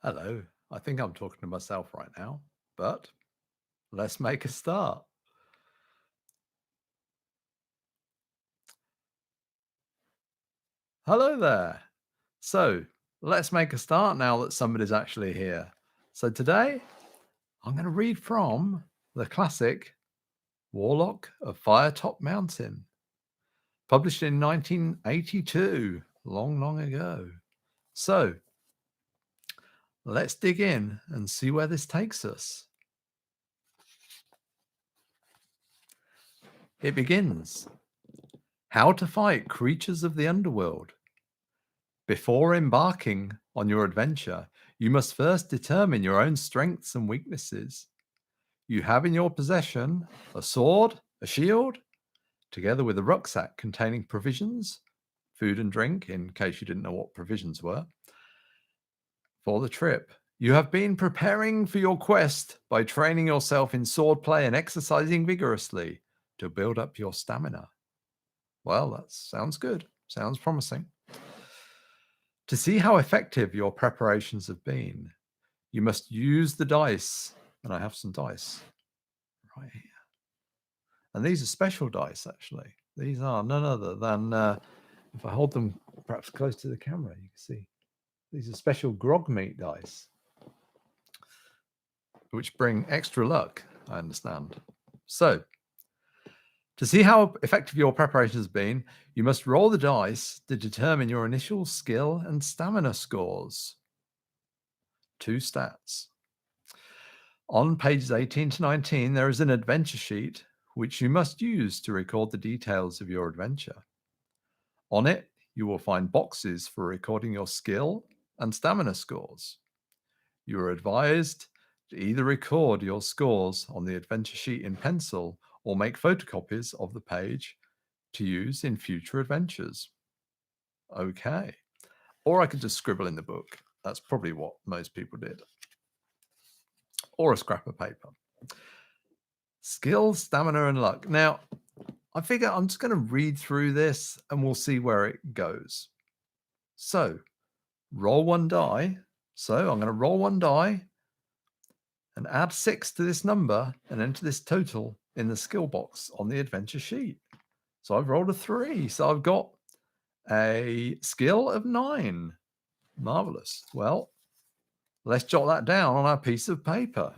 Hello. I think I'm talking to myself right now, but let's make a start. Hello there. So let's make a start now that somebody's actually here. So today I'm going to read from the classic Warlock of Firetop Mountain, published in 1982, long, long ago. So let's dig in and see where this takes us. It begins. How to fight creatures of the underworld. Before embarking on your adventure, you must first determine your own strengths and weaknesses. You have in your possession a sword, a shield, together with a rucksack containing provisions, food and drink, in case you didn't know what provisions were, for the trip. You have been preparing for your quest by training yourself in swordplay and exercising vigorously to build up your stamina. Well, that sounds good. Sounds promising. To see how effective your preparations have been, you must use the dice. And I have some dice right here. And these are special dice, actually. These are none other than, if I hold them perhaps close to the camera, you can see. These are special grog meat dice, which bring extra luck, I understand. So, to see how effective your preparation has been, you must roll the dice to determine your initial skill and stamina scores. 2 stats. On pages 18 to 19, there is an adventure sheet which you must use to record the details of your adventure. On it, you will find boxes for recording your skill and stamina scores. You are advised to either record your scores on the adventure sheet in pencil or make photocopies of the page to use in future adventures. Okay. Or I could just scribble in the book. That's probably what most people did. Or a scrap of paper. Skill, stamina, and luck. Now, I figure I'm just going to read through this and we'll see where it goes. So, roll one die. So, I'm going to roll one die and add 6 to this number and enter this total in the skill box on the adventure sheet. So, I've rolled a 3. So, I've got a skill of 9. Marvelous. Well, let's jot that down on our piece of paper,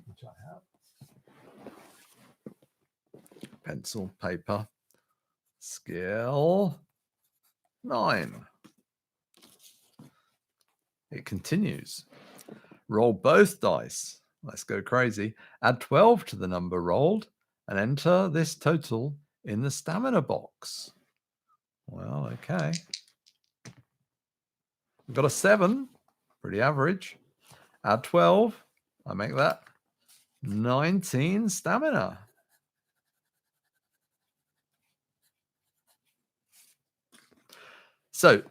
which I have. Pencil, paper, skill 9. It continues. Roll both dice. Let's go crazy. Add 12 to the number rolled and enter this total in the stamina box. Well, okay. We've got a 7, pretty average. Add 12. I make that 19 stamina. So,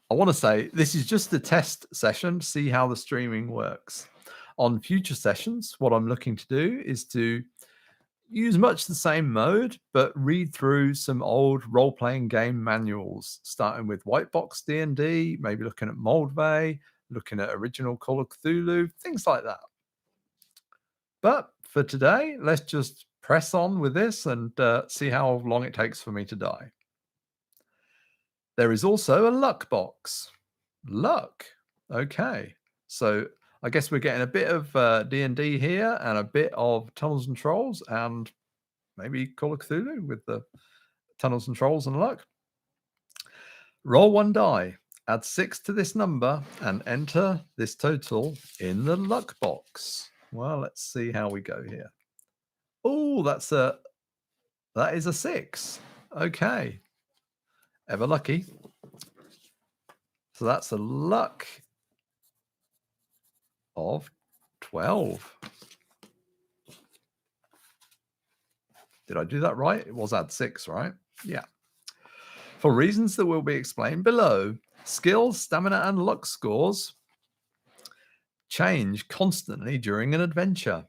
I want to say this is just a test session to see how the streaming works. On future sessions, what I'm looking to do is to use much the same mode, but read through some old role-playing game manuals, starting with White Box D&D, maybe looking at Moldvay, looking at original Call of Cthulhu, things like that. But for today, let's just press on with this and see how long it takes for me to die. There is also a luck box. Luck. Okay. So I guess we're getting a bit of D&D here and a bit of Tunnels and Trolls and maybe Call of Cthulhu with the Tunnels and Trolls and luck. Roll one die. Add 6 to this number and enter this total in the luck box. Well, let's see how we go here. Oh, that is a 6. Okay. Ever lucky. So that's a luck of 12. Did I do that right? It was add 6, right? Yeah. For reasons that will be explained below, skill, stamina, and luck scores change constantly during an adventure.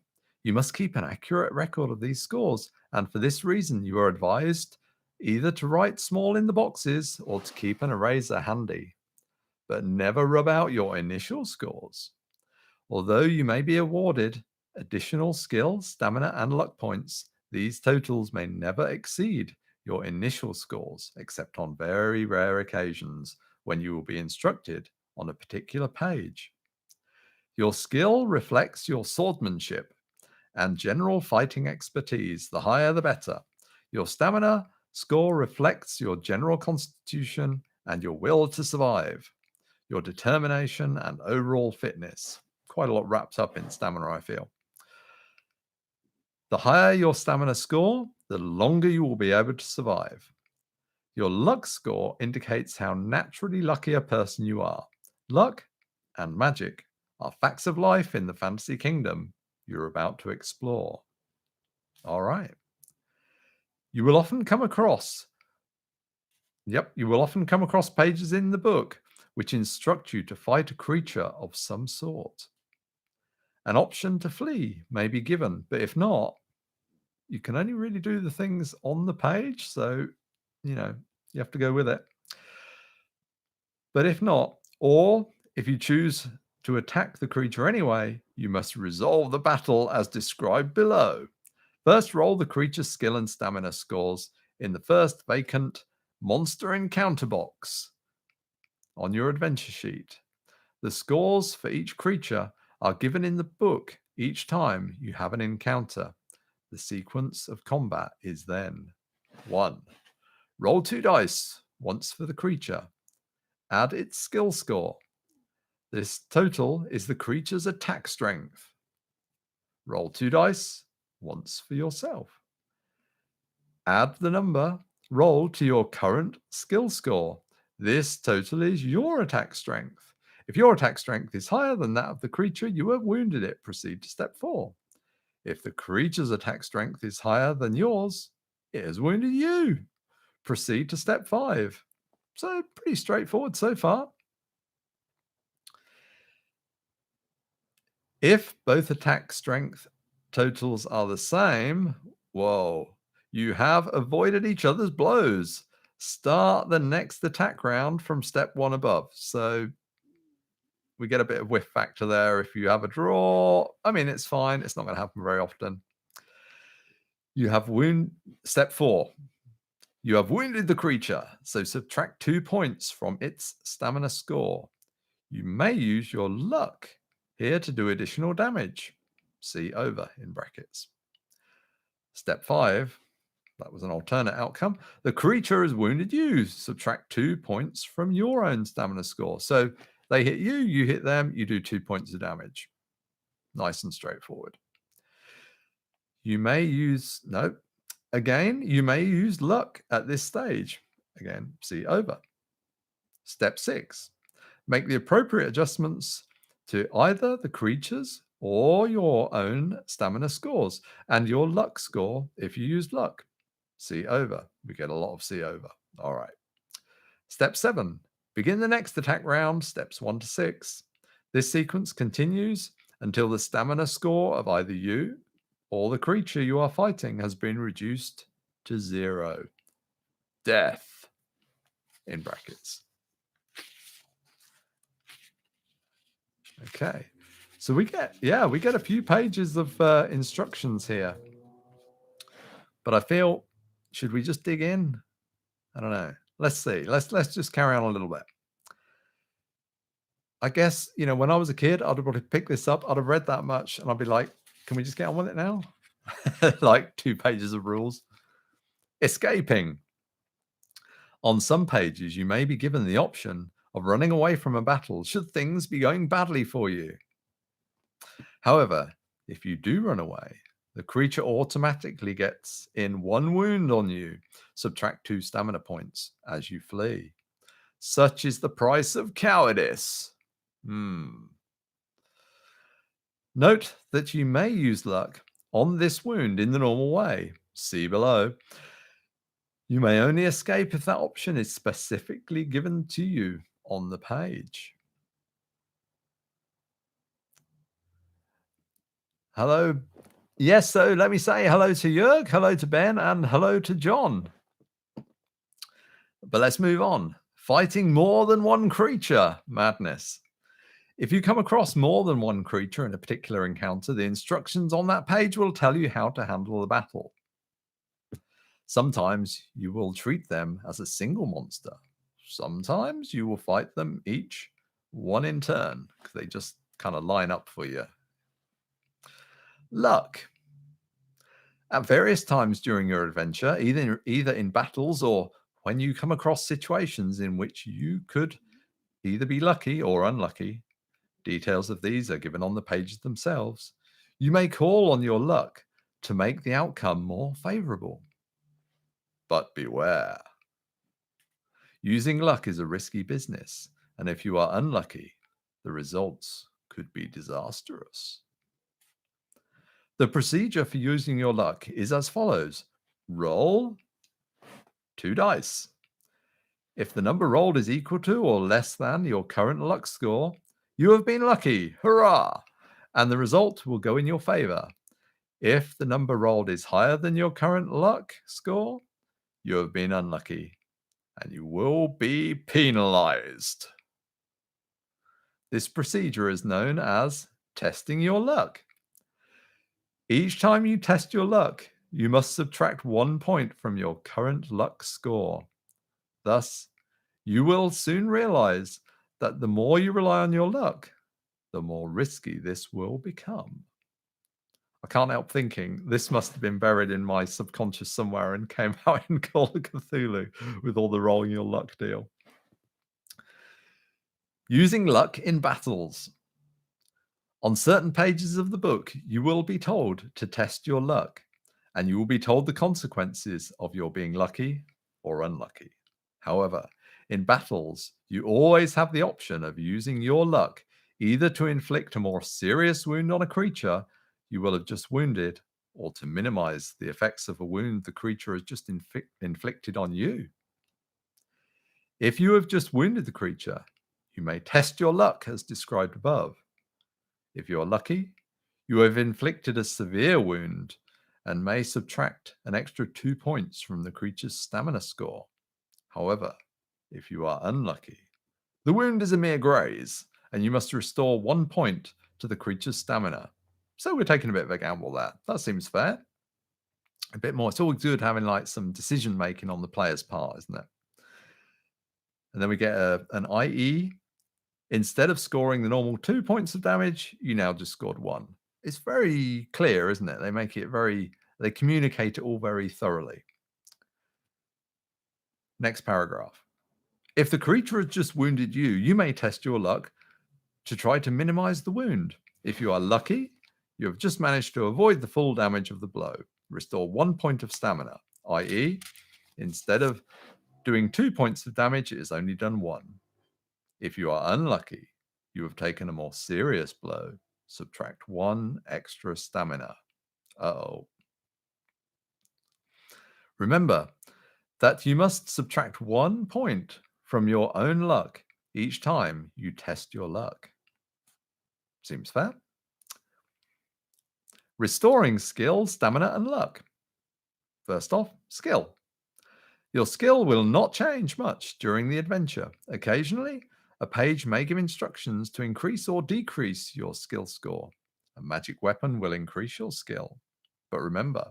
You must keep an accurate record of these scores, and for this reason, you are advised either to write small in the boxes or to keep an eraser handy. but never rub out your initial scores. Although you may be awarded additional skill, stamina, and luck points, these totals may never exceed your initial scores, except on very rare occasions when you will be instructed on a particular page. Your skill reflects your swordsmanship and general fighting expertise. The higher, the better. Your stamina score reflects your general constitution and your will to survive, your determination and overall fitness. Quite a lot wrapped up in stamina, I feel. The higher your stamina score, the longer you will be able to survive. Your luck score indicates how naturally lucky a person you are. Luck and magic are facts of life in the fantasy kingdom you're about to explore. All right. You will often come across pages in the book which instruct you to fight a creature of some sort. An option to flee may be given, but if not, you can only really do the things on the page, so, you have to go with it. But if not, or if you choose to attack the creature anyway, you must resolve the battle as described below. First, roll the creature's skill and stamina scores in the first vacant monster encounter box on your adventure sheet. The scores for each creature are given in the book each time you have an encounter. The sequence of combat is then 1. Roll 2 dice, once for the creature. Add its skill score. This total is the creature's attack strength. Roll 2 dice, once for yourself. Add the number rolled to your current skill score. This total is your attack strength. If your attack strength is higher than that of the creature, you have wounded it. Proceed to step 4. If the creature's attack strength is higher than yours, it has wounded you. Proceed to step 5. So pretty straightforward so far. If both attack strength totals are the same, you have avoided each other's blows. Start the next attack round from step 1 above. So we get a bit of whiff factor there if you have a draw. I mean, it's fine. It's not going to happen very often. You have step 4. You have wounded the creature, so subtract 2 points from its stamina score. You may use your luck here to do additional damage. See over in brackets. Step 5, that was an alternate outcome. The creature has wounded you. Subtract 2 points from your own stamina score. So they hit you, you hit them, you do 2 points of damage. Nice and straightforward. You may use, you may use luck at this stage. Again, see over. Step 6, make the appropriate adjustments to either the creature's or your own stamina scores and your luck score if you use luck. See over. We get a lot of see over. All right. Step 7, begin the next attack round, steps 1 to 6. This sequence continues until the stamina score of either you or the creature you are fighting has been reduced to 0. Death in brackets. Okay. So we get a few pages of instructions here. But I feel, should we just dig in? I don't know. Let's see. Let's just carry on a little bit. I guess, when I was a kid, I'd have probably picked this up. I'd have read that much and I'd be like, can we just get on with it now? Like 2 pages of rules. Escaping. On some pages, you may be given the option of running away from a battle should things be going badly for you. However, if you do run away, the creature automatically gets in 1 wound on you. Subtract 2 stamina points as you flee. Such is the price of cowardice. Note that you may use luck on this wound in the normal way. See below. You may only escape if that option is specifically given to you on the page. Hello. Yes, so let me say hello to Jörg, hello to Ben, and hello to John. But let's move on. Fighting more than one creature. Madness. If you come across more than one creature in a particular encounter, the instructions on that page will tell you how to handle the battle. Sometimes you will treat them as a single monster. Sometimes you will fight them each one in turn, because they just kind of line up for you. Luck. At various times during your adventure, either in battles or when you come across situations in which you could either be lucky or unlucky, details of these are given on the pages themselves. You may call on your luck to make the outcome more favorable. But beware. Using luck is a risky business, and if you are unlucky, the results could be disastrous. The procedure for using your luck is as follows. Roll 2 dice. If the number rolled is equal to or less than your current luck score, you have been lucky. Hurrah! And the result will go in your favor. If the number rolled is higher than your current luck score, you have been unlucky and you will be penalized. This procedure is known as testing your luck. Each time you test your luck, you must subtract 1 point from your current luck score. Thus, you will soon realize that the more you rely on your luck, the more risky this will become. I can't help thinking this must have been buried in my subconscious somewhere and came out in Call of Cthulhu with all the rolling your luck deal. Using luck in battles. On certain pages of the book, you will be told to test your luck, and you will be told the consequences of your being lucky or unlucky. However, in battles, you always have the option of using your luck either to inflict a more serious wound on a creature you will have just wounded, or to minimize the effects of a wound the creature has just inflicted on you. If you have just wounded the creature, you may test your luck as described above. If you are lucky, you have inflicted a severe wound and may subtract an extra 2 points from the creature's stamina score. However, if you are unlucky, the wound is a mere graze, and you must restore 1 point to the creature's stamina. So we're taking a bit of a gamble there. That seems fair. A bit more. It's always good having like some decision making on the player's part, isn't it? And then we get an IE. Instead of scoring the normal 2 points of damage, you now just scored 1. It's very clear, isn't it? They communicate it all very thoroughly. Next paragraph. If the creature has just wounded you, you may test your luck to try to minimize the wound. If you are lucky, you have just managed to avoid the full damage of the blow. Restore 1 point of stamina, i.e., instead of doing 2 points of damage, it is only done 1. If you are unlucky, you have taken a more serious blow. Subtract 1 extra stamina. Uh-oh. Remember that you must subtract 1 point from your own luck each time you test your luck. Seems fair. Restoring skill, stamina, and luck. First off, skill. Your skill will not change much during the adventure. Occasionally, a page may give instructions to increase or decrease your skill score. A magic weapon will increase your skill. But remember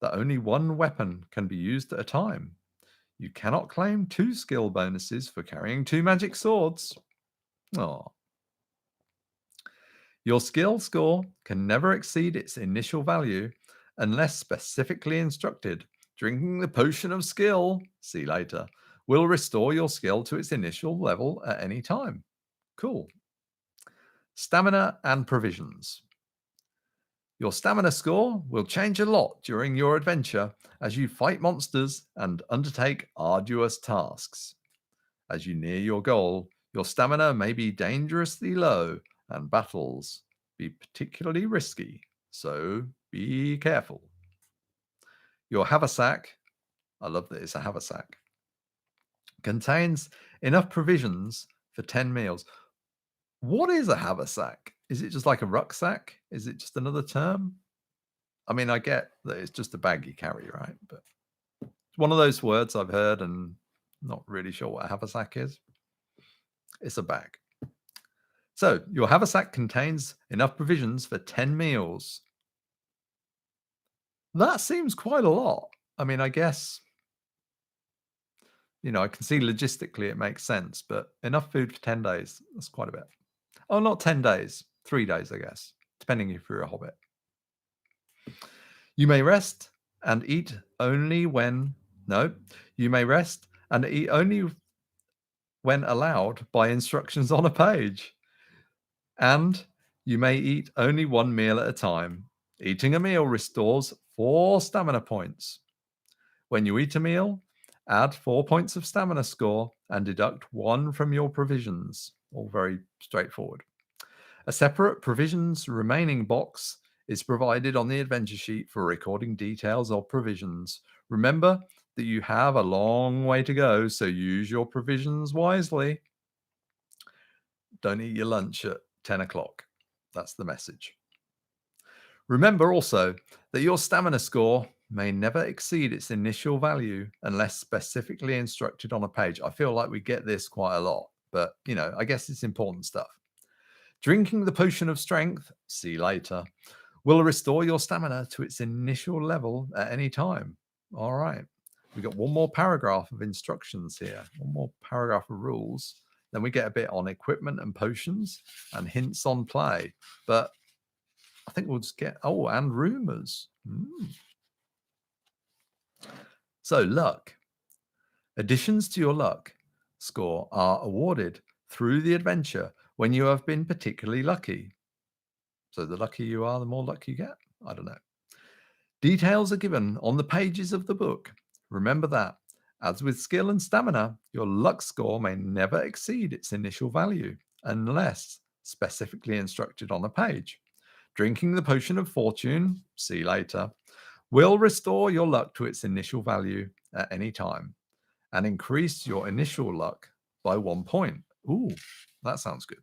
that only 1 weapon can be used at a time. You cannot claim 2 skill bonuses for carrying 2 magic swords. Oh. Your skill score can never exceed its initial value unless specifically instructed. Drinking the potion of skill, see later, will restore your skill to its initial level at any time. Cool. Stamina and provisions. Your stamina score will change a lot during your adventure as you fight monsters and undertake arduous tasks. As you near your goal, your stamina may be dangerously low and battles be particularly risky, so be careful. Your haversack, I love that it's a haversack, contains enough provisions for 10 meals. What is a haversack? Is it just like a rucksack? Is it just another term? I mean, I get that it's just a bag you carry, right? But it's one of those words I've heard and Not really sure what a haversack is. It's a bag. So your haversack contains enough provisions for 10 meals. That seems quite a lot. I mean, I guess, I can see logistically it makes sense, but enough food for 10 days, that's quite a bit. Oh, not 10 days, 3 days, I guess, depending if you're a hobbit. You may rest and eat only when, no, you may rest and eat only when allowed by instructions on a page. And you may eat only one meal at a time. Eating a meal restores 4 stamina points. When you eat a meal, add 4 points of stamina score and deduct 1 from your provisions. All very straightforward. A separate provisions remaining box is provided on the adventure sheet for recording details of provisions. Remember that you have a long way to go, so use your provisions wisely. Don't eat your lunch at 10 o'clock. That's the message. Remember also that your stamina score may never exceed its initial value unless specifically instructed on a page. I feel like we get this quite a lot, but I guess it's important stuff. Drinking the potion of strength, see later, will restore your stamina to its initial level at any time. All right. We got one more paragraph of instructions here, one more paragraph of rules. Then we get a bit on equipment and potions and hints on play. But I think we'll just get, and rumors. So luck. Additions to your luck score are awarded through the adventure when you have been particularly lucky. So the luckier you are, the more luck you get. I don't know. Details are given on the pages of the book. Remember that. As with skill and stamina, your luck score may never exceed its initial value unless specifically instructed on a page. Drinking the potion of fortune, see later, will restore your luck to its initial value at any time and increase your initial luck by 1 point. Ooh, that sounds good.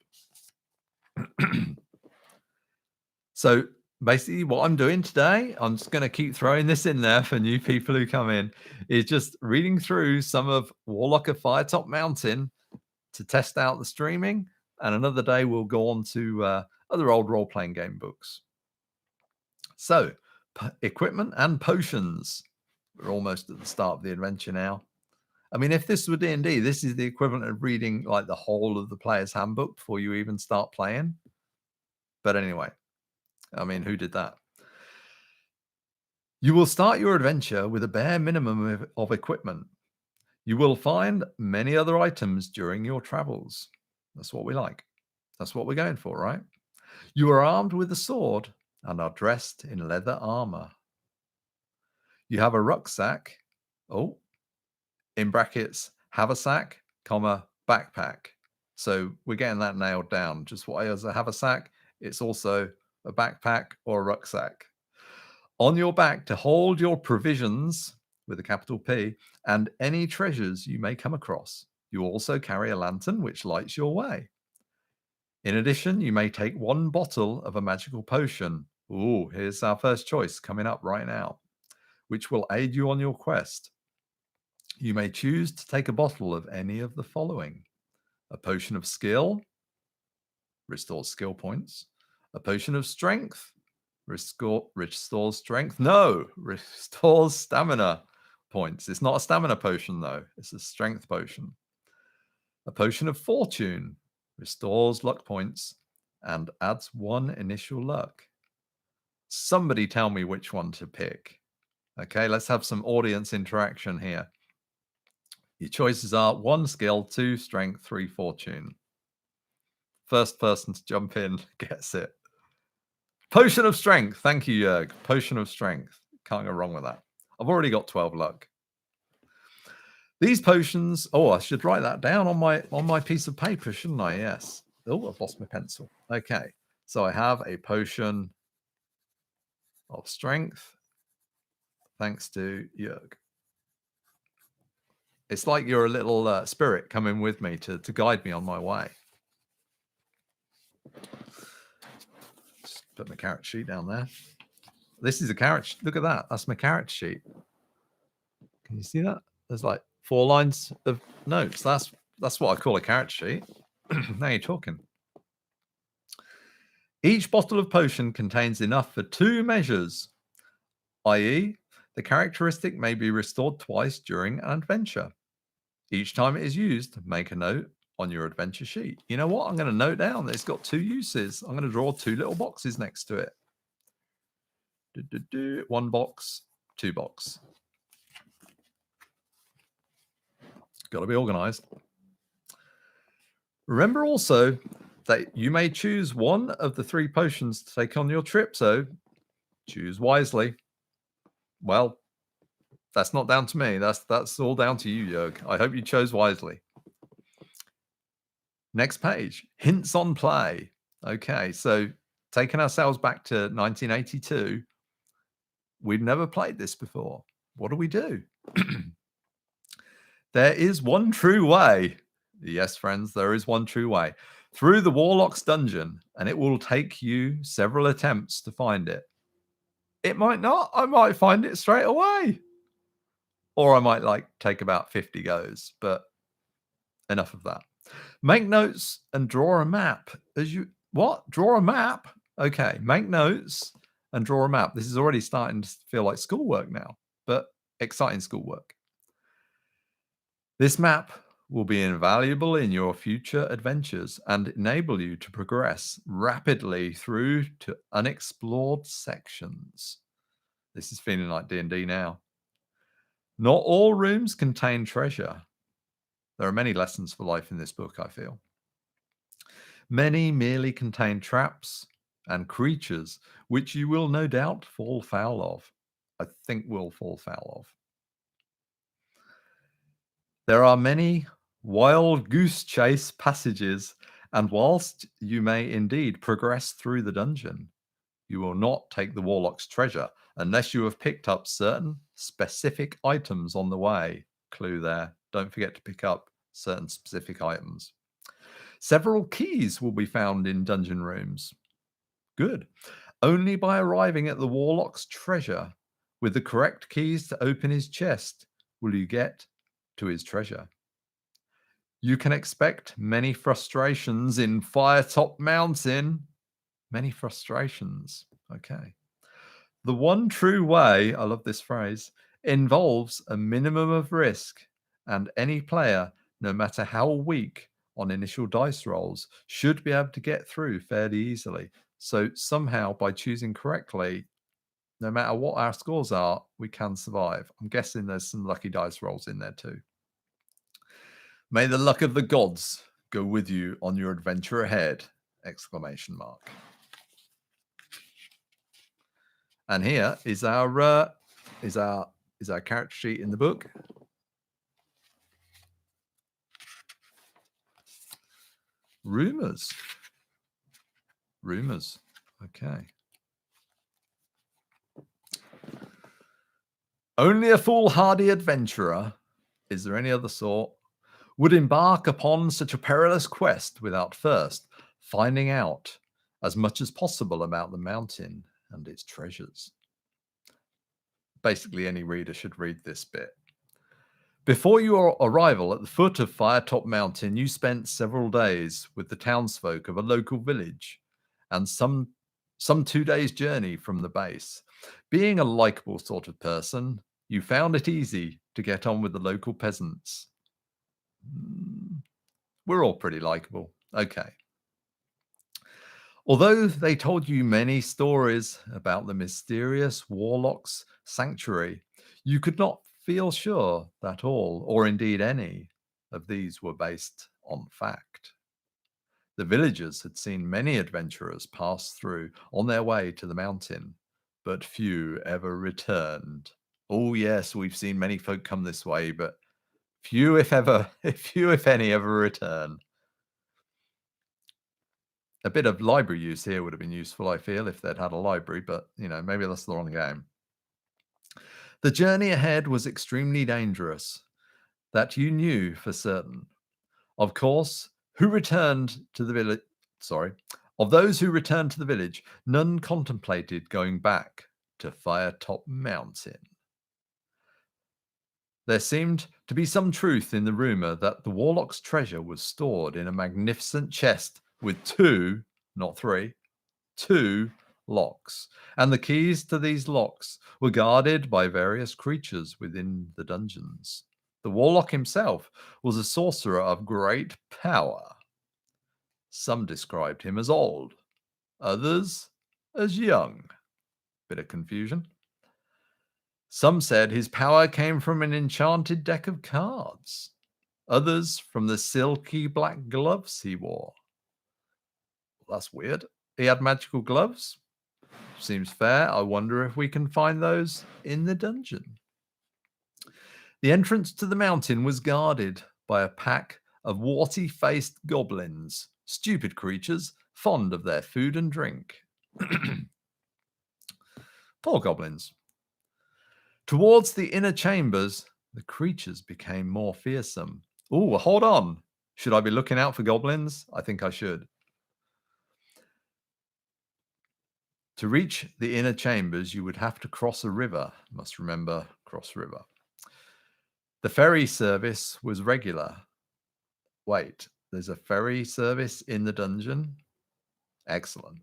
So basically what I'm doing today, I'm just going to keep throwing this in there for new people who come in, is just reading through some of Warlock of Firetop Mountain to test out the streaming. And another day we'll go on to other old role-playing game books. So equipment and potions. We're almost at the start of the adventure now. I mean, if this were D&D, this is the equivalent of reading like the whole of the player's handbook before you even start playing. But anyway, I mean, who did that? You will start your adventure with a bare minimum of equipment. You will find many other items during your travels. That's what we like. That's what we're going for, right? You are armed with a sword and are dressed in leather armor. You have a rucksack. In brackets, haversack, backpack. So we're getting that nailed down. Just what is a haversack? It's also a backpack or a rucksack. On your back to hold your provisions, with a capital P, and any treasures you may come across. You also carry a lantern which lights your way. In addition, you may take 1 bottle of a magical potion. Ooh, here's our first choice coming up right now, which will aid you on your quest. You may choose to take a bottle of any of the following: a potion of skill, restores skill points; a potion of strength, restores strength. No, restores stamina points. It's not a stamina potion, though. It's a strength potion. A potion of fortune, restores luck points and adds 1 initial luck. Somebody tell me which one to pick. Okay, let's have some audience interaction here. Your choices are 1 skill, 2 strength, 3 fortune. First person to jump in gets it. Potion of strength. Thank you, Jörg. Potion of strength. Can't go wrong with that. I've already got 12 luck. These potions. Oh, I should write that down on my piece of paper, shouldn't I? Yes. Oh, I've lost my pencil. Okay. So I have a potion of strength. Thanks to Jörg. It's like you're a little spirit coming with me to guide me on my way. Just put my character sheet down there. This is a character. Look at that. That's my character sheet. Can you see that? There's like 4 lines of notes. That's what I call a character sheet. Now you're talking. Each bottle of potion contains enough for 2 measures, i.e., the characteristic may be restored twice during an adventure. Each time it is used, make a note on your adventure sheet. You know what? I'm going to note down that it's got 2 uses. I'm going to draw 2 little boxes next to it. 1 box, 2 box. Got to be organized. Remember also that you may choose one of the 3 potions to take on your trip, so choose wisely. Well, that's not down to me. That's all down to you, Jörg. I hope you chose wisely. Next page, hints on play. Okay, so taking ourselves back to 1982, we've never played this before. What do? There is one true way. Yes, friends, there is one true way. Through the Warlock's dungeon, and it will take you several attempts to find it. It might not. I might find it straight away. Or I might take about 50 goes, but enough of that. Make notes and draw a map as you... What? Draw a map? Okay, make notes and draw a map. This is already starting to feel like schoolwork now, but exciting schoolwork. This map will be invaluable in your future adventures and enable you to progress rapidly through to unexplored sections. This is feeling like D&D now. Not all rooms contain treasure. There are many lessons for life in this book, I feel. Many merely contain traps and creatures, which you will no doubt fall foul of. I think we'll fall foul of. There are many wild goose chase passages, and whilst you may indeed progress through the dungeon, you will not take the Warlock's treasure unless you have picked up certain specific items on the way. Clue there. Don't forget to pick up certain specific items. Several keys will be found in dungeon rooms. Good. Only by arriving at the Warlock's treasure with the correct keys to open his chest will you get to his treasure. You can expect many frustrations in Firetop Mountain. Many frustrations. Okay. The one true way, I love this phrase, involves a minimum of risk, and any player, no matter how weak on initial dice rolls, should be able to get through fairly easily. So somehow, by choosing correctly, no matter what our scores are, we can survive. I'm guessing there's some lucky dice rolls in there too. May the luck of the gods go with you on your adventure ahead! Exclamation mark. And here is our character sheet in the book. Rumors. Okay. Only a foolhardy adventurer, is there any other sort, would embark upon such a perilous quest without first finding out as much as possible about the mountain and its treasures. Basically, any reader should read this bit. Before your arrival at the foot of Firetop Mountain, you spent several days with the townsfolk of a local village and some 2 days' journey from the base. Being a likable sort of person, you found it easy to get on with the local peasants. We're all pretty likable. Okay. Although they told you many stories about the mysterious Warlock's sanctuary, you could not feel sure that all, or indeed any, of these were based on fact. The villagers had seen many adventurers pass through on their way to the mountain, but few ever returned. Oh yes, we've seen many folk come this way, but few, if any, ever return. A bit of library use here would have been useful, I feel, if they'd had a library, but, maybe that's the wrong game. The journey ahead was extremely dangerous. That you knew for certain. Of course, of those who returned to the village, none contemplated going back to Firetop Mountain. There seemed to be some truth in the rumor that the Warlock's treasure was stored in a magnificent chest with two, not three, two locks, and the keys to these locks were guarded by various creatures within the dungeons. The Warlock himself was a sorcerer of great power. Some described him as old, others as young. Bit of confusion. Some said his power came from an enchanted deck of cards, others from the silky black gloves he wore. Well, that's weird. He had magical gloves? Seems fair. I wonder if we can find those in the dungeon. The entrance to the mountain was guarded by a pack of warty-faced goblins, stupid creatures fond of their food and drink. Poor goblins. Towards the inner chambers, the creatures became more fearsome. Oh, hold on. Should I be looking out for goblins? I think I should. To reach the inner chambers, you would have to cross a river. Must remember, cross river. The ferry service was regular. Wait, there's a ferry service in the dungeon? Excellent.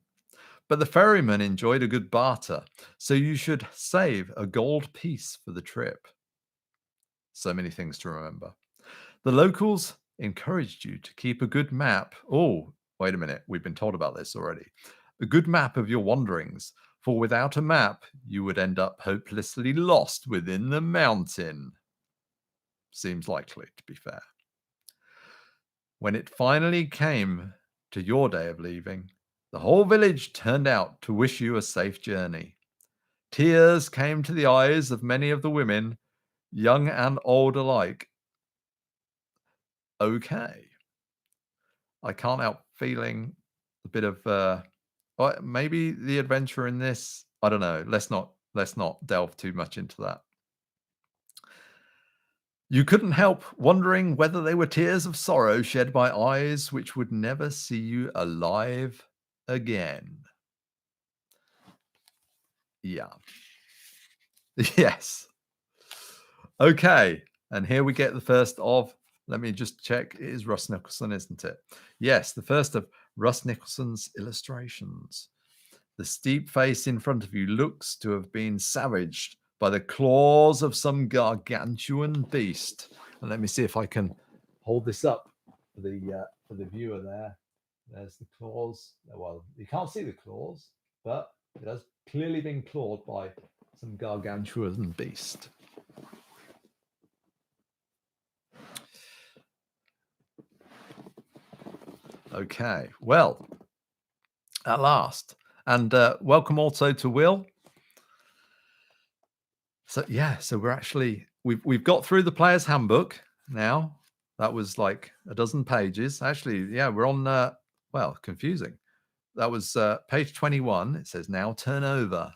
But the ferryman enjoyed a good barter, so you should save a gold piece for the trip. So many things to remember. The locals encouraged you to keep a good map. Oh, wait a minute. We've been told about this already. A good map of your wanderings, for without a map, you would end up hopelessly lost within the mountain. Seems likely, to be fair. When it finally came to your day of leaving, the whole village turned out to wish you a safe journey. Tears came to the eyes of many of the women, young and old alike. Okay. I can't help feeling a bit of maybe the adventure in this. I don't know. Let's not delve too much into that. You couldn't help wondering whether they were tears of sorrow shed by eyes which would never see you alive again. Yeah. Yes. Okay. And here we get the first of, let me just check. It is Russ Nicholson, isn't it? Yes, the first of Russ Nicholson's illustrations. The steep face in front of you looks to have been savaged by the claws of some gargantuan beast. And let me see if I can hold this up for the viewer there. There's the claws. Well, you can't see the claws, but it has clearly been clawed by some gargantuan beast. Okay, well, at last. And welcome also to Will. So yeah, so we've got through the player's handbook now. That was like a dozen pages. Actually, yeah, we're on well, confusing. That was page 21. It says now turn over.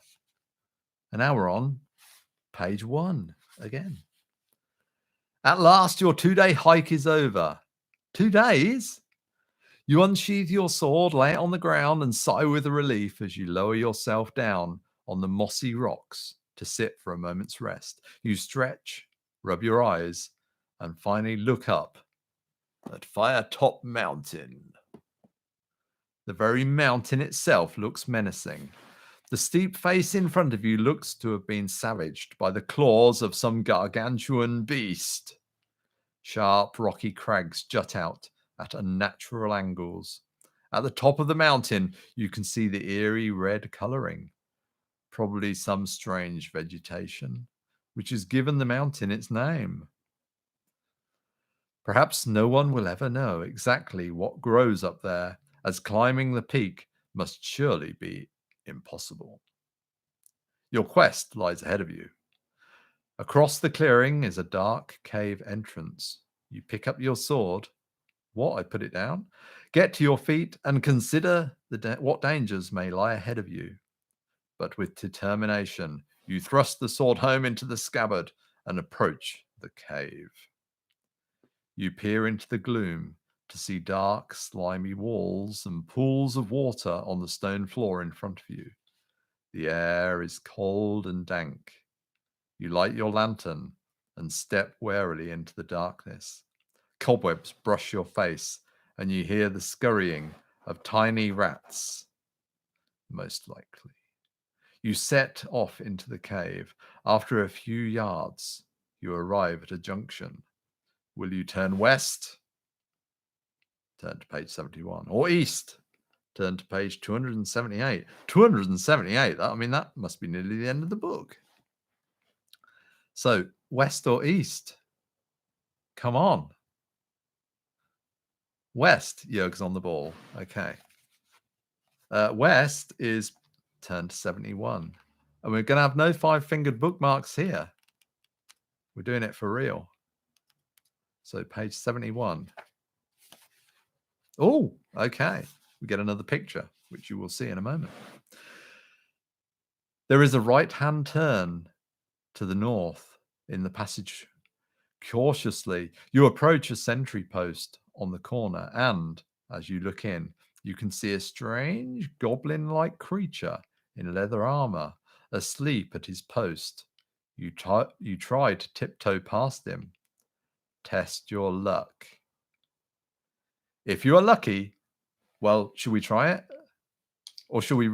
And now we're on page 1 again. At last, your 2-day hike is over. 2 days? You unsheath your sword, lay it on the ground, and sigh with relief as you lower yourself down on the mossy rocks to sit for a moment's rest. You stretch, rub your eyes, and finally look up at Firetop Mountain. The very mountain itself looks menacing. The steep face in front of you looks to have been savaged by the claws of some gargantuan beast. Sharp, rocky crags jut out at unnatural angles. At the top of the mountain, you can see the eerie red coloring, probably some strange vegetation, which has given the mountain its name. Perhaps no one will ever know exactly what grows up there, as climbing the peak must surely be impossible. Your quest lies ahead of you. Across the clearing is a dark cave entrance. You pick up your sword. What? I put it down. Get to your feet and consider what dangers may lie ahead of you. But with determination, you thrust the sword home into the scabbard and approach the cave. You peer into the gloom to see dark, slimy walls and pools of water on the stone floor in front of you. The air is cold and dank. You light your lantern and step warily into the darkness. Cobwebs brush your face, and you hear the scurrying of tiny rats, most likely. You set off into the cave. After a few yards, you arrive at a junction. Will you turn west? Turn to page 71. Or east? Turn to page 278. 278? I mean, that must be nearly the end of the book. So, west or east? Come on. West, Jörg's on the ball. Okay. West is turn to 71. And we're going to have no 5-fingered bookmarks here. We're doing it for real. So page 71. Oh, okay. We get another picture, which you will see in a moment. There is a right-hand turn to the north in the passage. Cautiously, you approach a sentry post on the corner, and as you look in, you can see a strange goblin-like creature in leather armor asleep at his post. You try to tiptoe past him. Test your luck. If you are lucky, well, should we try it? Or should we?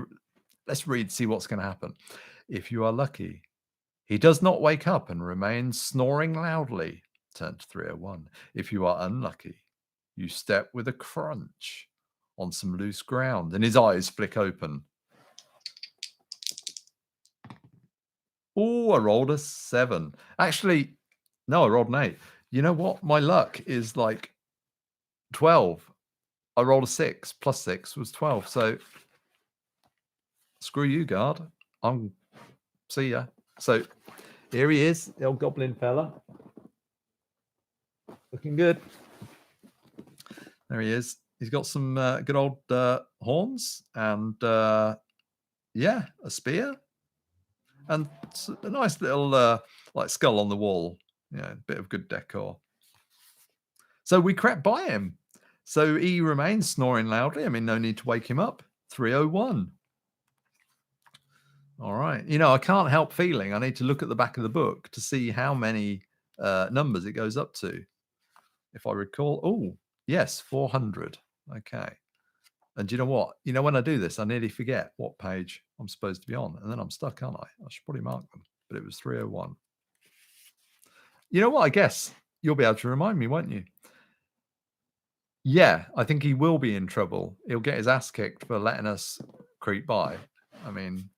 Let's read, see what's going to happen. If you are lucky, he does not wake up and remains snoring loudly. Turn to 301. If you are unlucky, you step with a crunch on some loose ground and his eyes flick open. Oh, I rolled a 7. Actually, no, I rolled an 8. You know what? My luck is like 12. I rolled a 6. Plus 6 was 12. So screw you, guard. See ya. So here he is, the old goblin fella. Looking good. There he is. He's got some good old horns and, yeah, a spear. And a nice little like skull on the wall. Yeah, a bit of good decor. So we crept by him. So he remains snoring loudly. I mean, no need to wake him up. 301. All right. You know, I can't help feeling I need to look at the back of the book to see how many numbers it goes up to. If I recall. Oh, yes, 400. Okay. And do you know what? You know, when I do this, I nearly forget what page I'm supposed to be on. And then I'm stuck, aren't I? I should probably mark them. But it was 301. You know what? I guess you'll be able to remind me, won't you? Yeah, I think he will be in trouble. He'll get his ass kicked for letting us creep by. I mean,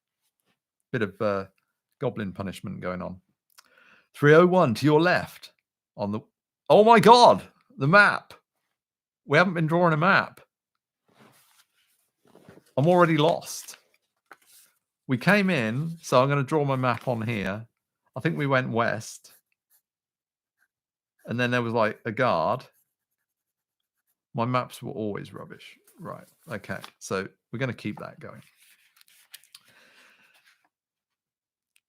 bit of goblin punishment going on. 301 to your left on the... Oh my God, the map. We haven't been drawing a map. I'm already lost. We came in, so I'm going to draw my map on here. I think we went west. And then there was like a guard. My maps were always rubbish. Right. Okay. So we're going to keep that going.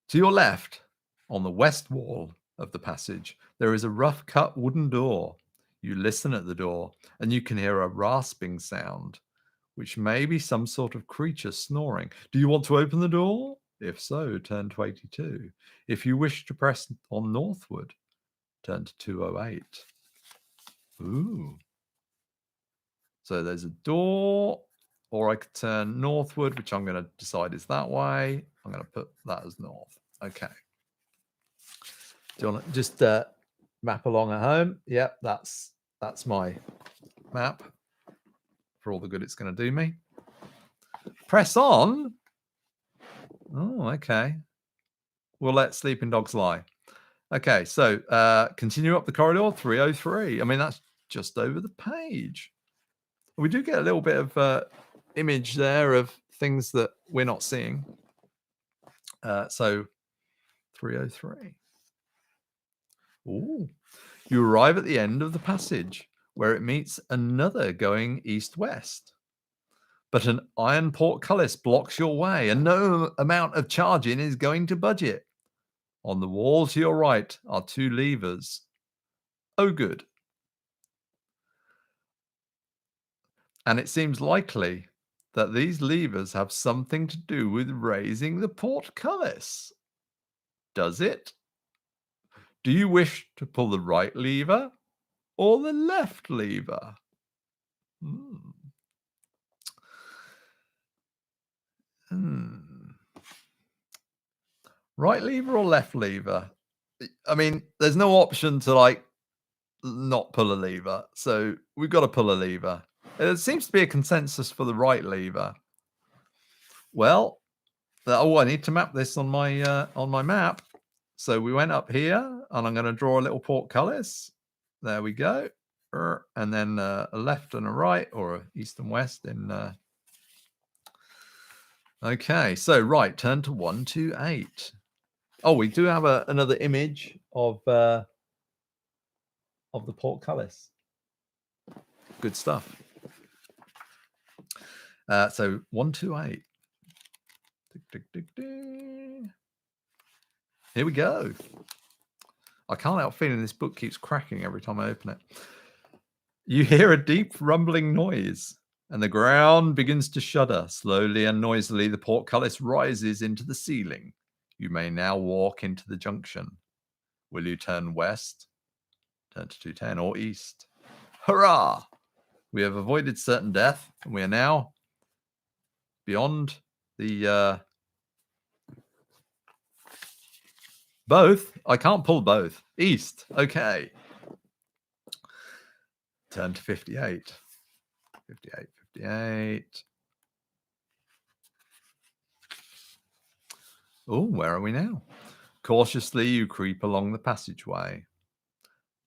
To your left, on the west wall of the passage, there is a rough-cut wooden door. You listen at the door, and you can hear a rasping sound, which may be some sort of creature snoring. Do you want to open the door? If so, turn to 82. If you wish to press on northward, turn to 208. Ooh. So there's a door, or I could turn northward, which I'm going to decide is that way. I'm going to put that as north. Okay. Do you want to just map along at home? Yep, that's my map for all the good it's going to do me. Press on. Oh, okay. We'll let sleeping dogs lie. Okay, so continue up the corridor, 303. I mean, that's just over the page. We do get a little bit of image there of things that we're not seeing. So 303. Ooh. You arrive at the end of the passage where it meets another going east-west. But an iron portcullis blocks your way and no amount of charging is going to budge it. On the wall to your right are 2 levers. Oh, good. And it seems likely that these levers have something to do with raising the portcullis. Does it? Do you wish to pull the right lever or the left lever? Hmm. Right lever or left lever? I mean, there's no option to like not pull a lever, so we've got to pull a lever. There seems to be a consensus for the right lever. Well, I need to map this on my map. So we went up here, and I'm going to draw a little portcullis. There we go, and then a left and a right, or a east and west. Okay, so right, turn to 128. Oh, we do have another image of the portcullis. Good stuff. So 128. Here we go. I can't help feeling this book keeps cracking every time I open it. You hear a deep rumbling noise, and the ground begins to shudder. Slowly and noisily, the portcullis rises into the ceiling. You may now walk into the junction. Will you turn west, turn to 210, or east? Hurrah! We have avoided certain death, and we are now beyond the both. I can't pull both. East. Okay. Turn to 58. 58. Oh, where are we now? Cautiously, you creep along the passageway.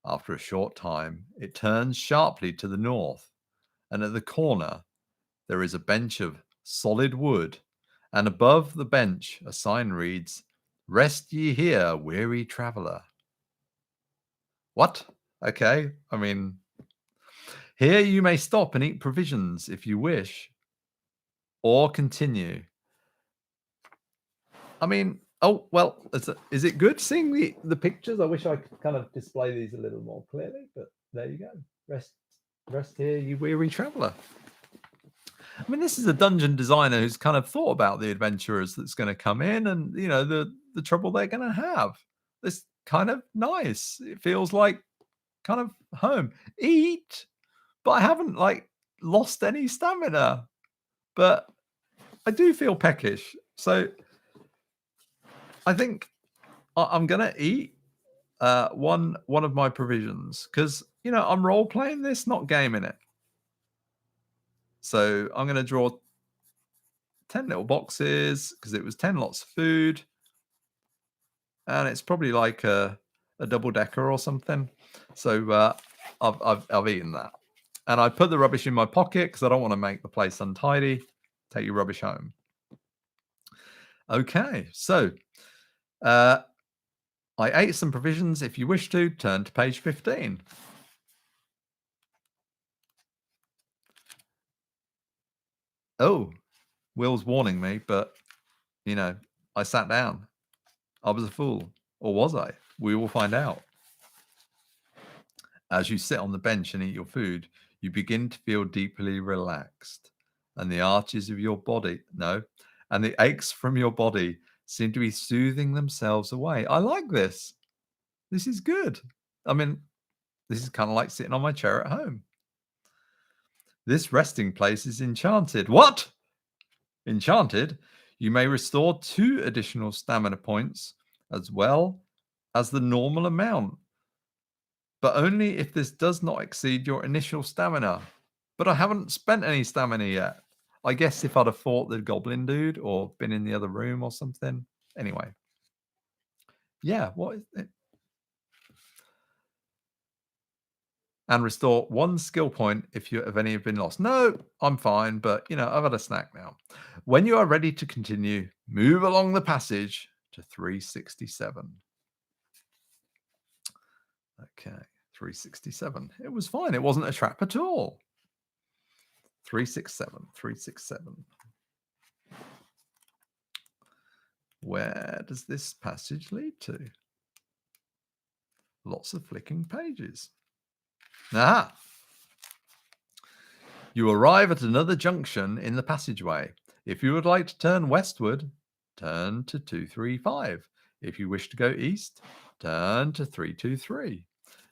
After a short time, it turns sharply to the north, and at the corner, there is a bench of solid wood, and above the bench, a sign reads, "Rest ye here, weary traveler." What? Okay, I mean, here you may stop and eat provisions if you wish, or continue. I mean, oh, well, is it good seeing the pictures? I wish I could kind of display these a little more clearly, but there you go. Rest here, you weary traveler. I mean, this is a dungeon designer who's kind of thought about the adventurers that's going to come in and, you know, the trouble they're going to have. It's kind of nice. It feels like kind of home. Eat, but I haven't like lost any stamina, but I do feel peckish. So I think I'm going to eat one of my provisions because, you know, I'm role playing this, not gaming it. So I'm going to draw 10 little boxes because it was 10 lots of food. And it's probably like a double decker or something. So I've eaten that. And I put the rubbish in my pocket because I don't want to make the place untidy. Take your rubbish home. Okay, so I ate some provisions. If you wish to, turn to page 15. Oh, Will's warning me, but, you know, I sat down. I was a fool. Or was I? We will find out. As you sit on the bench and eat your food, you begin to feel deeply relaxed. And the arches of your body, and the aches from your body seem to be soothing themselves away. I like this. This is good. I mean, this is kind of like sitting on my chair at home. This resting place is enchanted. What? Enchanted? You may restore 2 additional stamina points as well as the normal amount, but only if this does not exceed your initial stamina. But I haven't spent any stamina yet. I guess if I'd have fought the goblin dude or been in the other room or something. Anyway. Yeah, what is it? And restore 1 skill point if any have been lost. No, I'm fine, but you know, I've had a snack now. When you are ready to continue, move along the passage to 367. Okay, 367. It was fine. It wasn't a trap at all. 367, 367. Where does this passage lead to? Lots of flicking pages. Aha! You arrive at another junction in the passageway. If you would like to turn westward, turn to 235. If you wish to go east, turn to 323.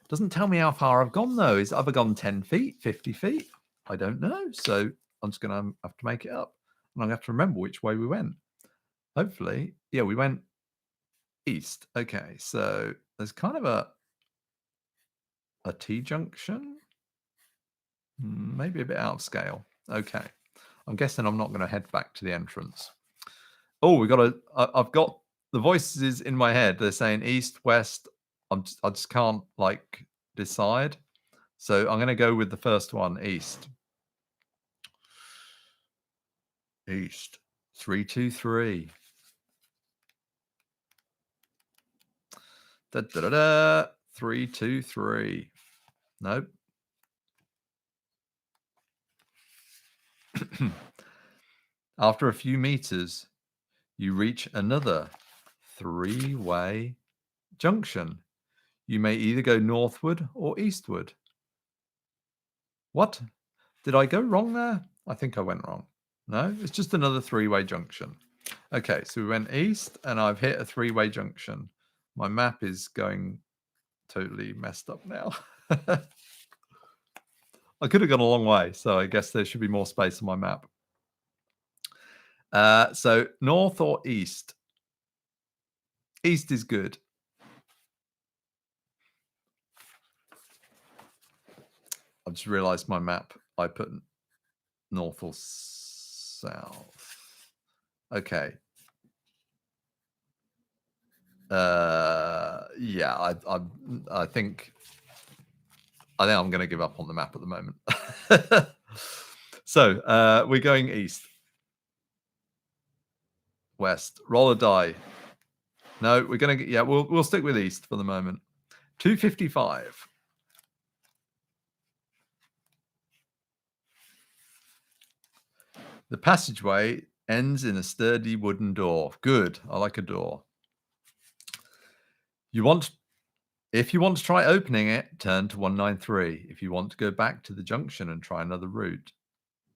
Doesn't tell me how far I've gone, though. Is I've gone 10 feet, 50 feet? I don't know. So I'm just going to have to make it up. And I'm going to have to remember which way we went. Hopefully. Yeah, we went east. Okay, so there's kind of a T-junction. Maybe a bit out of scale. Okay. I'm guessing I'm not going to head back to the entrance. Oh, I've got the voices in my head. They're saying east, west. I just can't like decide. So I'm going to go with the first one, east. East. 323. Da, da, da, da. 323. Nope. After a few meters, you reach another three-way junction. You may either go northward or eastward. What? Did I go wrong there? I think I went wrong. No, it's just another three-way junction. Okay, so we went east and I've hit a three-way junction. My map is going totally messed up now. I could have gone a long way, so I guess there should be more space on my map. So north or east? East is good. I've just realized my map, I put north or south. Okay. Yeah, I think I'm going to give up on the map at the moment. So we're going east. West. Roll a die. No, we're going to get, yeah, we'll stick with east for the moment. 255. The passageway ends in a sturdy wooden door. Good. I like a door. If you want to try opening it, turn to 193. If you want to go back to the junction and try another route,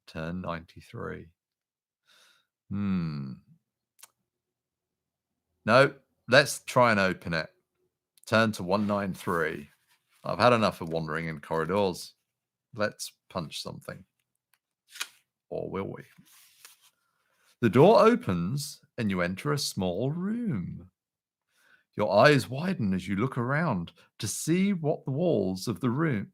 turn 93. No, let's try and open it. Turn to 193. I've had enough of wandering in corridors. Let's punch something. Or will we? The door opens and you enter a small room. Your eyes widen as you look around to see that the walls of the room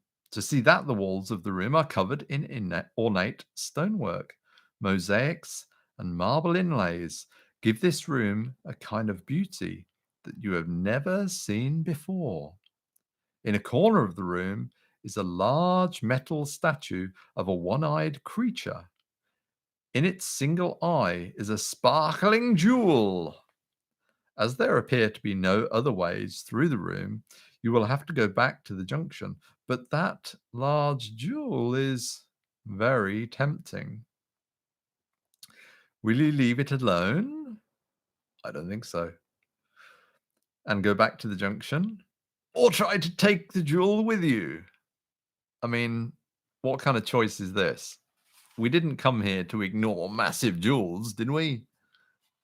are covered in ornate stonework. Mosaics and marble inlays give this room a kind of beauty that you have never seen before. In a corner of the room is a large metal statue of a one-eyed creature. In its single eye is a sparkling jewel. As there appear to be no other ways through the room, you will have to go back to the junction. But that large jewel is very tempting. Will you leave it alone? I don't think so. And go back to the junction? Or try to take the jewel with you? I mean, what kind of choice is this? We didn't come here to ignore massive jewels, did we?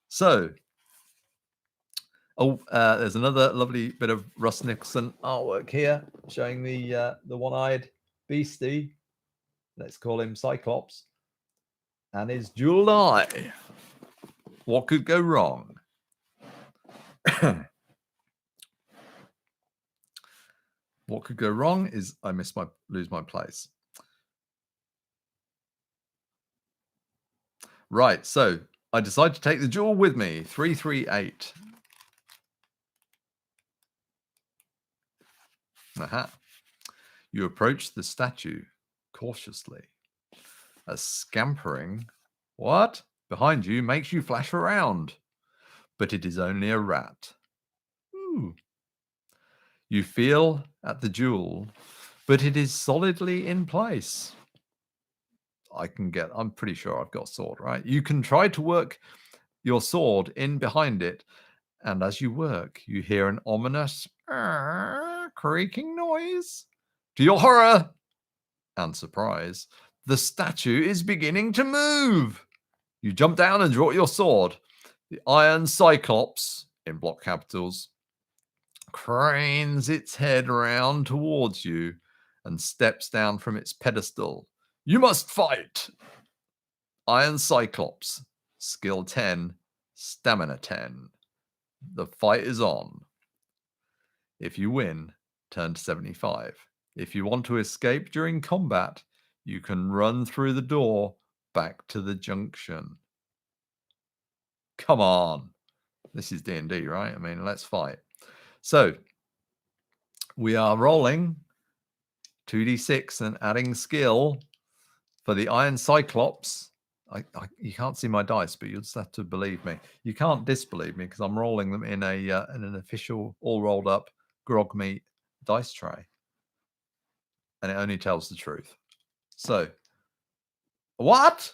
So, there's another lovely bit of Russ Nicholson artwork here showing the one-eyed beastie. Let's call him Cyclops. And his jeweled eye. What could go wrong? What could go wrong is I lose my place. Right, so I decide to take the jewel with me. 338. Aha. You approach the statue cautiously. A scampering, what? Behind you makes you flash around. But it is only a rat. Ooh. You feel at the jewel, but it is solidly in place. I'm pretty sure I've got a sword, right? You can try to work your sword in behind it, and as you work, you hear an ominous creaking noise. To your horror and surprise, the statue is beginning to move. You jump down and draw your sword. The iron Cyclops in block capitals, cranes its head round towards you and steps down from its pedestal. You must fight! Iron Cyclops, skill 10, stamina 10. The fight is on. If you win, turn to 75. If you want to escape during combat, you can run through the door back to the junction. Come on. This is D&D, right? I mean, let's fight. So, we are rolling 2d6 and adding skill for the Iron Cyclops. You can't see my dice, but you'll just have to believe me. You can't disbelieve me because I'm rolling them in an official, all rolled up grog meat dice tray, and it only tells the truth. So, what?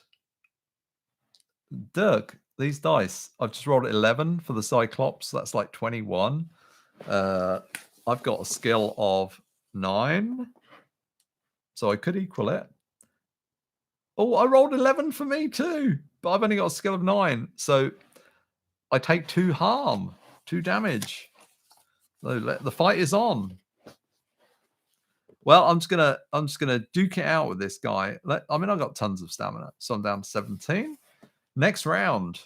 Dirk, these dice. I've just rolled 11 for the Cyclops. That's like 21. I've got a skill of 9, so I could equal it. Oh, I rolled 11 for me too, but I've only got a skill of 9, so I take 2 harm, 2 damage. So the fight is on. Well, I'm just gonna duke it out with this guy. I mean, I've got tons of stamina, so I'm down to 17. Next round.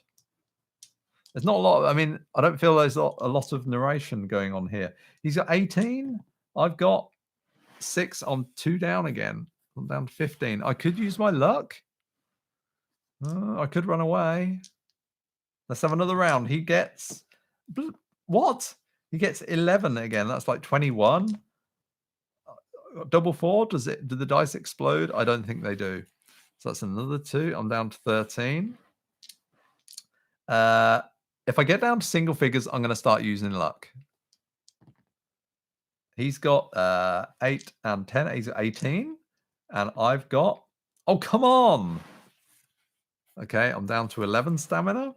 There's not a lot. I mean, I don't feel there's a lot of narration going on here. He's got 18. I've got 6. I'm 2 down again. I'm down to 15. I could use my luck. I could run away. Let's have another round. He gets what? He gets 11 again. That's like 21. Double 4. Do the dice explode? I don't think they do. So that's another 2. I'm down to 13. If I get down to single figures, I'm going to start using luck. He's got 8 and 10. He's got 18. And I've got... Oh, come on! Okay, I'm down to 11 stamina.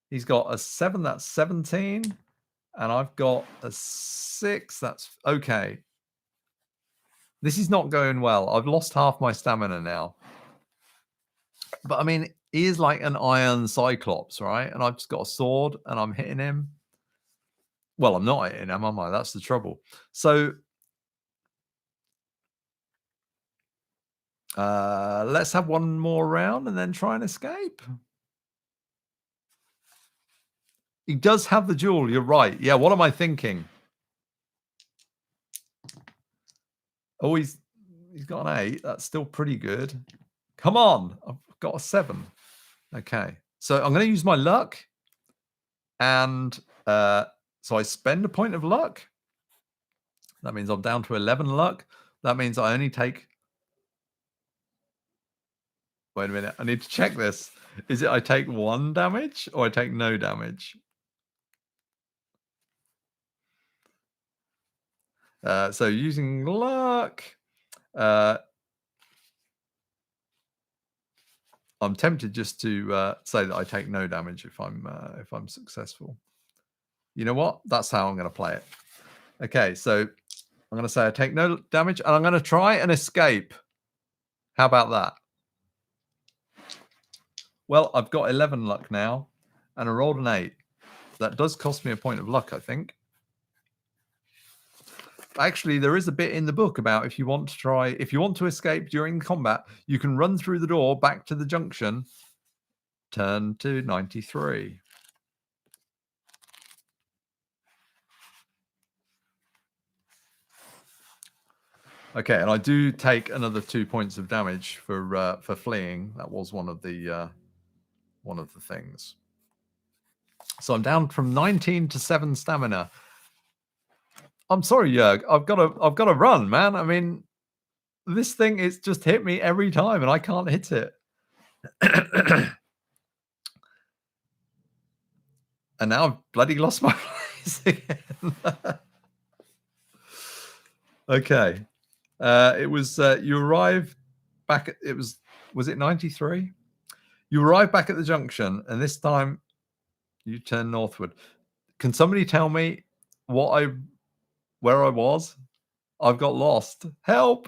He's got a 7. That's 17. And I've got a 6. That's... Okay. This is not going well. I've lost half my stamina now. But, I mean, he is like an Iron Cyclops, right? And I've just got a sword, and I'm hitting him. Well, I'm not hitting him, am I? That's the trouble. So... let's have one more round and then try and escape. He does have the jewel. You're right. Yeah, what am I thinking? Oh, he's got an 8. That's still pretty good. Come on. I've got a 7. Okay. So I'm going to use my luck. And so I spend a point of luck. That means I'm down to 11 luck. That means I only take... Wait a minute. I need to check this. Is it I take 1 damage or I take no damage? So using luck, I'm tempted just to say that I take no damage if I'm successful. You know what? That's how I'm going to play it. Okay, so I'm going to say I take no damage, and I'm going to try and escape. How about that? Well, I've got 11 luck now, and I rolled an 8. That does cost me a point of luck, I think. Actually, there is a bit in the book about if you want to escape during combat, you can run through the door back to the junction, turn to 93. Okay, and I do take another 2 points of damage for fleeing. That was one of the things. So I'm down from 19 to 7 stamina. I'm sorry, Jörg. I've got to run, man. I mean, this thing is just hit me every time, and I can't hit it. And now I've bloody lost my place again. Okay. It was you arrive back at was it 93? You arrive back at the junction, and this time you turn northward. Can somebody tell me where I was? I've got lost. Help!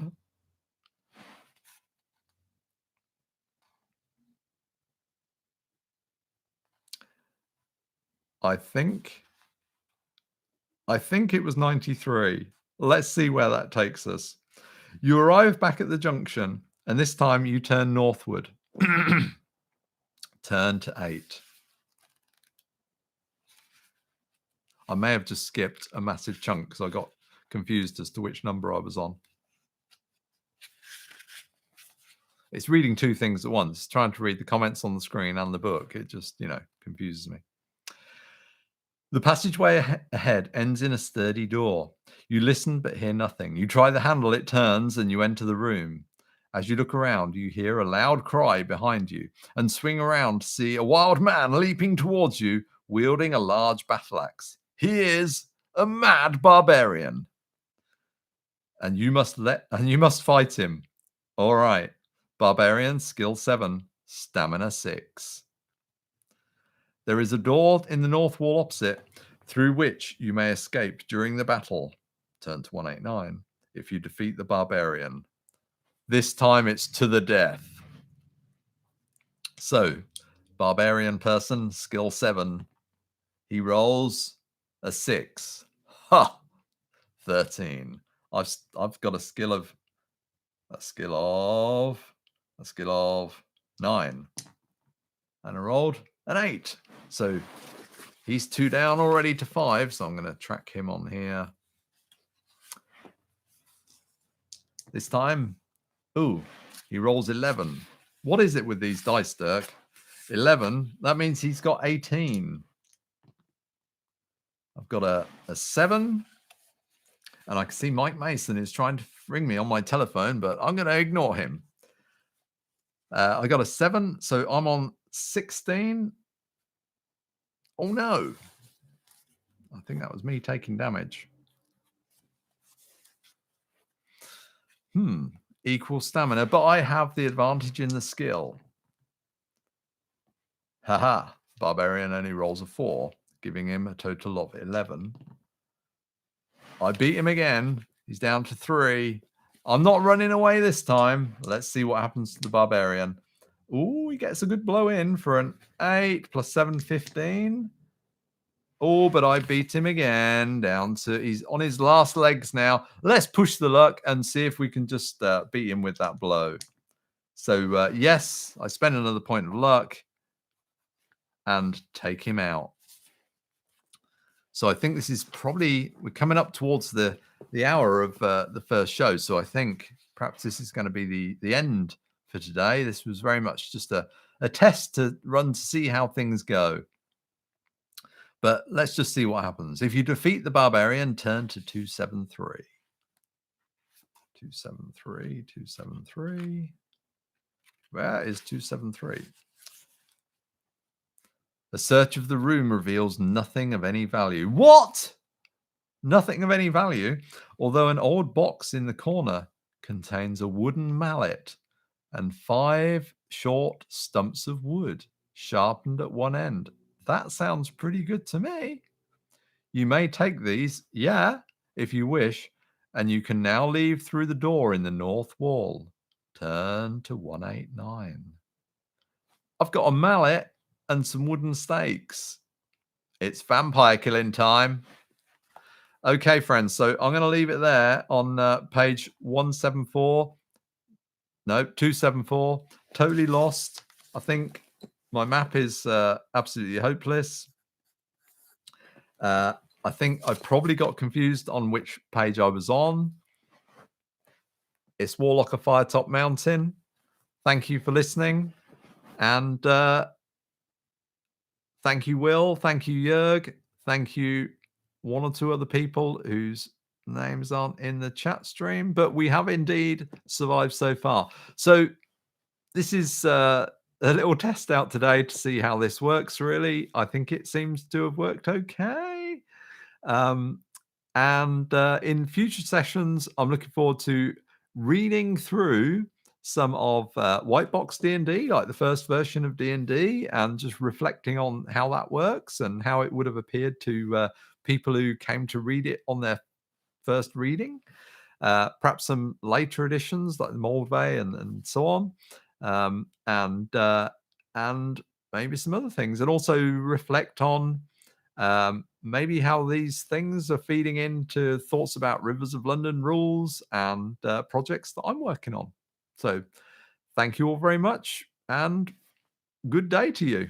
I think it was 93. Let's see where that takes us. You arrive back at the junction, and this time you turn northward. Turn to 8. I may have just skipped a massive chunk because I got confused as to which number I was on. It's reading two things at once, trying to read the comments on the screen and the book. It just, confuses me. The passageway ahead ends in a sturdy door. You listen but hear nothing. You try the handle, it turns, and you enter the room. As you look around, you hear a loud cry behind you and swing around to see a wild man leaping towards you, wielding a large battle axe. He is a mad barbarian, and you must fight him. All right, barbarian, skill 7, stamina 6. There is a door in the north wall opposite, through which you may escape during the battle. Turn to 189 if you defeat the barbarian. This time it's to the death. So, barbarian person, skill 7. He rolls a 6. Ha! 13. I've got a skill of 9. And I rolled an 8. So he's 2 down already to 5. So I'm going to track him on here. This time, he rolls 11. What is it with these dice, Dirk? 11. That means he's got 18. I've got a 7. And I can see Mike Mason is trying to ring me on my telephone, but I'm going to ignore him. I got a 7, so I'm on 16. Oh, no. I think that was me taking damage. Equal stamina, but I have the advantage in the skill. Haha. Barbarian only rolls a 4, giving him a total of 11. I beat him again. He's down to 3. I'm not running away this time. Let's see what happens to the barbarian. Ooh, he gets a good blow in for an 8 plus 7, 15. Oh, but I beat him again. He's on his last legs now. Let's push the luck and see if we can just beat him with that blow. So, yes, I spend another point of luck and take him out. So I think this is probably, we're coming up towards the hour of the first show. So I think perhaps this is going to be the end for today. This was very much just a test to run to see how things go. But let's just see what happens. If you defeat the barbarian, turn to 273. 273, 273. Where is 273? A search of the room reveals nothing of any value. What? Nothing of any value, although an old box in the corner contains a wooden mallet and 5 short stumps of wood sharpened at one end. That sounds pretty good to me. You may take these, if you wish, and you can now leave through the door in the north wall. Turn to 189. I've got a mallet and some wooden stakes. It's vampire killing time. Okay, friends, so I'm going to leave it there on page 174. No, 274. Totally lost. I think my map is absolutely hopeless. I think I probably got confused on which page I was on. It's Warlocker Firetop Mountain. Thank you for listening. And thank you, Will. Thank you, Jörg. Thank you, one or two other people whose names aren't in the chat stream. But we have indeed survived so far. So this is a little test out today to see how this works, really. I think it seems to have worked okay. And in future sessions, I'm looking forward to reading through some of White Box D&D, like the first version of D&D, and just reflecting on how that works and how it would have appeared to people who came to read it on their first reading. Perhaps some later editions like the Moldvay and so on. And maybe some other things, and also reflect on maybe how these things are feeding into thoughts about Rivers of London rules and projects that I'm working on. So thank you all very much and good day to you.